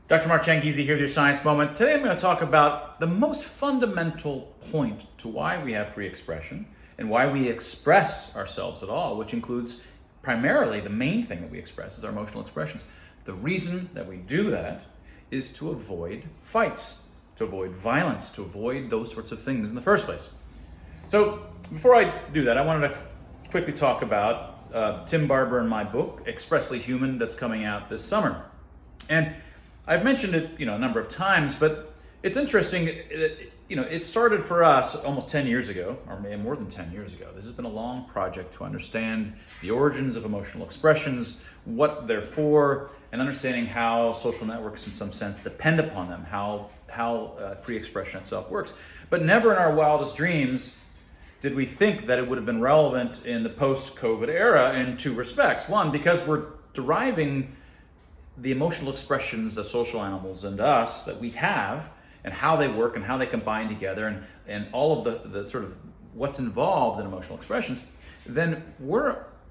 Dr. Mark Changizi here with your Science Moment. Today I'm going to talk about the most fundamental point to why we have free expression and why we express ourselves at all, which includes primarily the main thing that we express is our emotional expressions. The reason that we do that is to avoid fights, to avoid violence, to avoid those sorts of things in the first place. So before I do that, I wanted to quickly talk about Tim Barber and my book, Expressly Human, that's coming out this summer. And I've mentioned it, a number of times, but it's interesting that, it started for us almost 10 years ago, or maybe more than 10 years ago. This has been a long project to understand the origins of emotional expressions, what they're for, and understanding how social networks in some sense depend upon them, how free expression itself works. But never in our wildest dreams did we think that it would have been relevant in the post-COVID era in two respects. One, because we're deriving the emotional expressions of social animals and us that we have and how they work and how they combine together and all of the sort of what's involved in emotional expressions, then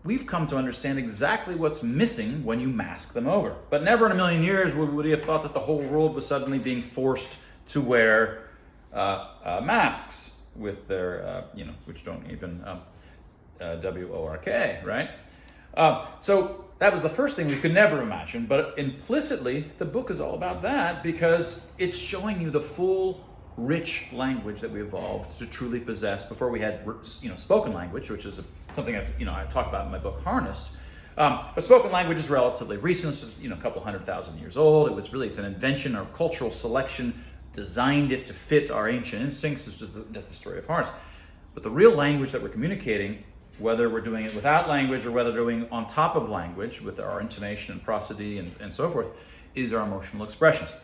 we've come to understand exactly what's missing when you mask them over. But never in a million years would we have thought that the whole world was suddenly being forced to wear masks with their, which don't even WORK, right? So that was the first thing we could never imagine, but implicitly, the book is all about that because it's showing you the full, rich language that we evolved to truly possess before we had, spoken language, which is something that's, I talk about in my book, Harnessed. But spoken language is relatively recent. It's just, a couple 100,000 years old. It's an invention or cultural selection designed it to fit our ancient instincts. That's the story of Harness. But the real language that we're communicating, whether we're doing it without language or whether we're doing on top of language with our intonation and prosody and so forth, is our emotional expressions.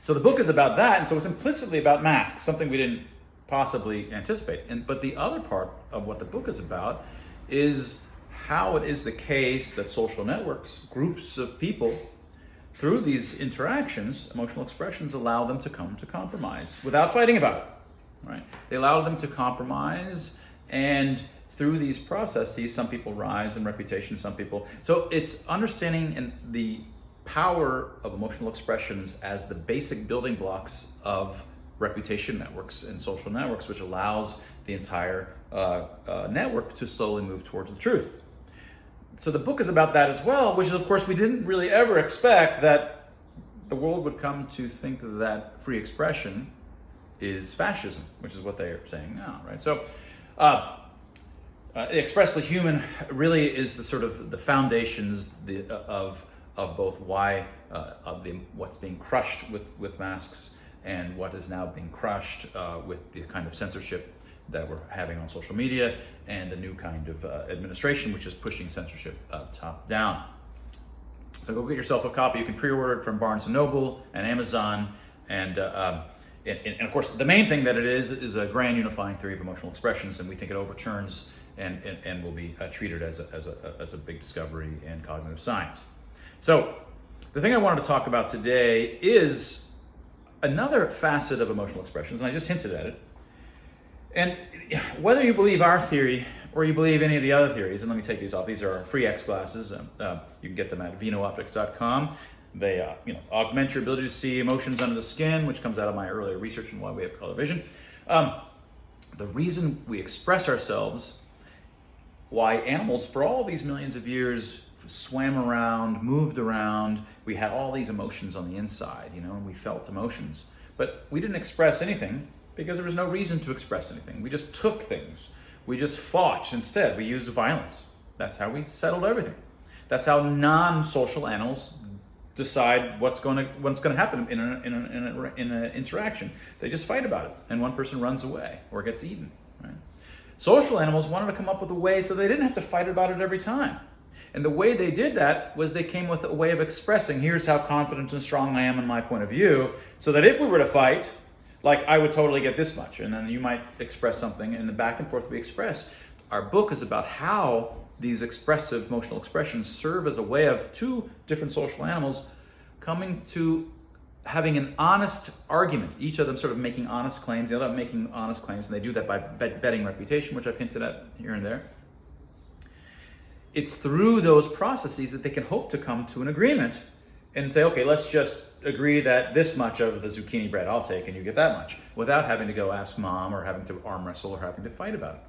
So the book is about that, and so it's implicitly about masks, something we didn't possibly anticipate. But the other part of what the book is about is how it is the case that social networks, groups of people, through these interactions, emotional expressions allow them to come to compromise without fighting about it, right? They allow them to compromise, and through these processes, some people rise in reputation, some people. So it's understanding the power of emotional expressions as the basic building blocks of reputation networks and social networks, which allows the entire network to slowly move towards the truth. So the book is about that as well, which is, of course, we didn't really ever expect that the world would come to think that free expression is fascism, which is what they are saying now, right? So Expressly Human really is the sort of the foundations of both why what's being crushed with masks and what is now being crushed with the kind of censorship that we're having on social media and a new kind of administration which is pushing censorship top down. So go get yourself a copy. You can pre-order it from Barnes & Noble and Amazon, and of course the main thing that it is a grand unifying theory of emotional expressions, and we think it overturns and will be treated as a big discovery in cognitive science. So the thing I wanted to talk about today is another facet of emotional expressions, and I just hinted at it. And whether you believe our theory or you believe any of the other theories, and let me take these off. These are free X glasses. You can get them at vinooptics.com. They augment your ability to see emotions under the skin, which comes out of my earlier research on why we have color vision. The reason we express ourselves, why animals for all these millions of years swam around, moved around, we had all these emotions on the inside, and we felt emotions. But we didn't express anything because there was no reason to express anything. We just took things. We just fought instead. We used violence. That's how we settled everything. That's how non-social animals decide what's going to happen in an interaction. They just fight about it, and one person runs away or gets eaten, right? Social animals wanted to come up with a way so they didn't have to fight about it every time. And the way they did that was they came with a way of expressing, here's how confident and strong I am in my point of view, so that if we were to fight, like I would totally get this much, and then you might express something, and the back and forth we express. Our book is about how these expressive emotional expressions serve as a way of two different social animals coming to having an honest argument, each of them sort of making honest claims, the other making honest claims, and they do that by betting reputation, which I've hinted at here and there. It's through those processes that they can hope to come to an agreement and say, okay, let's just agree that this much of the zucchini bread I'll take and you get that much, without having to go ask mom or having to arm wrestle or having to fight about it.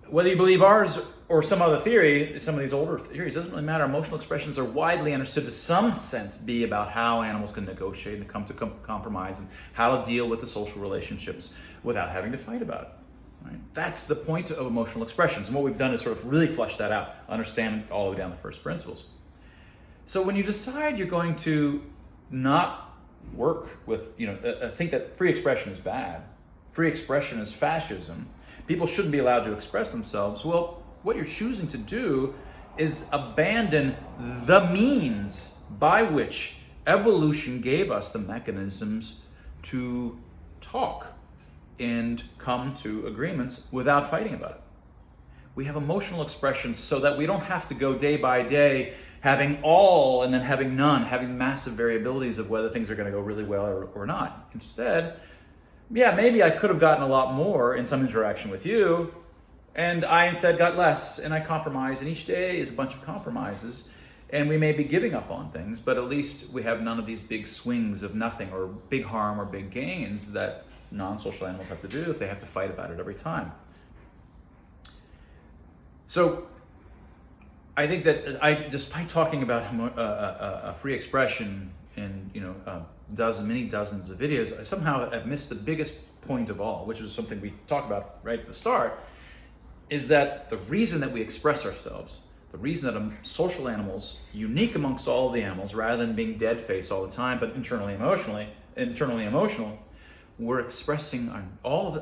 Whether you believe ours or some other theory, some of these older theories, doesn't really matter. Emotional expressions are widely understood to some sense be about how animals can negotiate and come to compromise and how to deal with the social relationships without having to fight about it. Right? That's the point of emotional expressions. And what we've done is sort of really flesh that out, understand all the way down to first principles. So when you decide you're going to not work with, think that free expression is bad, free expression is fascism, people shouldn't be allowed to express themselves, well, what you're choosing to do is abandon the means by which evolution gave us the mechanisms to talk and come to agreements without fighting about it. We have emotional expressions so that we don't have to go day by day having all and then having none, having massive variabilities of whether things are going to go really well or not. Instead, yeah, maybe I could have gotten a lot more in some interaction with you, and I instead got less, and I compromised, and each day is a bunch of compromises, and we may be giving up on things, but at least we have none of these big swings of nothing or big harm or big gains that non-social animals have to do if they have to fight about it every time. So I think that despite talking about free expression in many dozens of videos, I somehow have missed the biggest point of all, which is something we talked about right at the start, is that the reason that we express ourselves, the reason that social animals, unique amongst all of the animals, rather than being dead face all the time, but internally emotional, we're expressing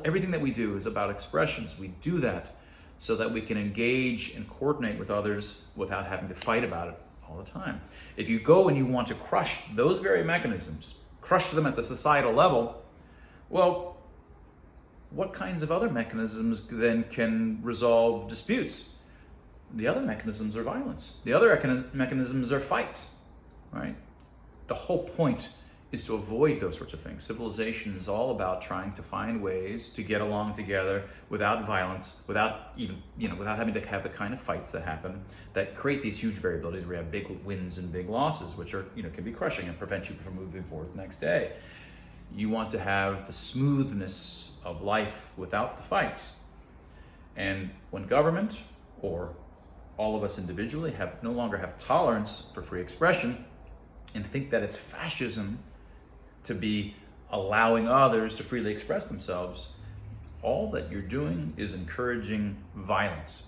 everything that we do is about expressions. We do that so that we can engage and coordinate with others without having to fight about it all the time. If you go and you want to crush those very mechanisms, crush them at the societal level, well, what kinds of other mechanisms then can resolve disputes? The other mechanisms are violence. The other mechanisms are fights, right? The whole point is to avoid those sorts of things. Civilization is all about trying to find ways to get along together without violence, without having to have the kind of fights that happen that create these huge variabilities where you have big wins and big losses, which are, can be crushing and prevent you from moving forward the next day. You want to have the smoothness of life without the fights. And when government or all of us individually no longer have tolerance for free expression and think that it's fascism to be allowing others to freely express themselves, all that you're doing is encouraging violence.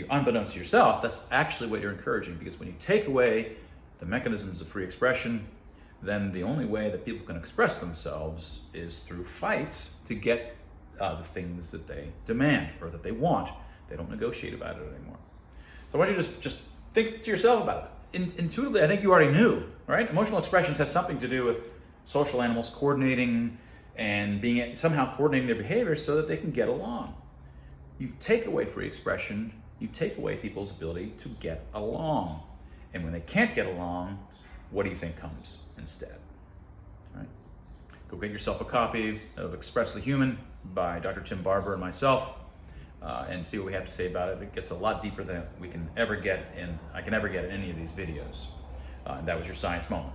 Unbeknownst to yourself, that's actually what you're encouraging, because when you take away the mechanisms of free expression, then the only way that people can express themselves is through fights to get the things that they demand or that they want. They don't negotiate about it anymore. So I want you to just think to yourself about it. Intuitively, I think you already knew, right? Emotional expressions have something to do with social animals coordinating and somehow coordinating their behavior so that they can get along. You take away free expression, you take away people's ability to get along. And when they can't get along, what do you think comes instead? All right? Go get yourself a copy of Expressly Human by Dr. Tim Barber and myself, and see what we have to say about it. It gets a lot deeper than I can ever get in any of these videos. And that was your Science Moment.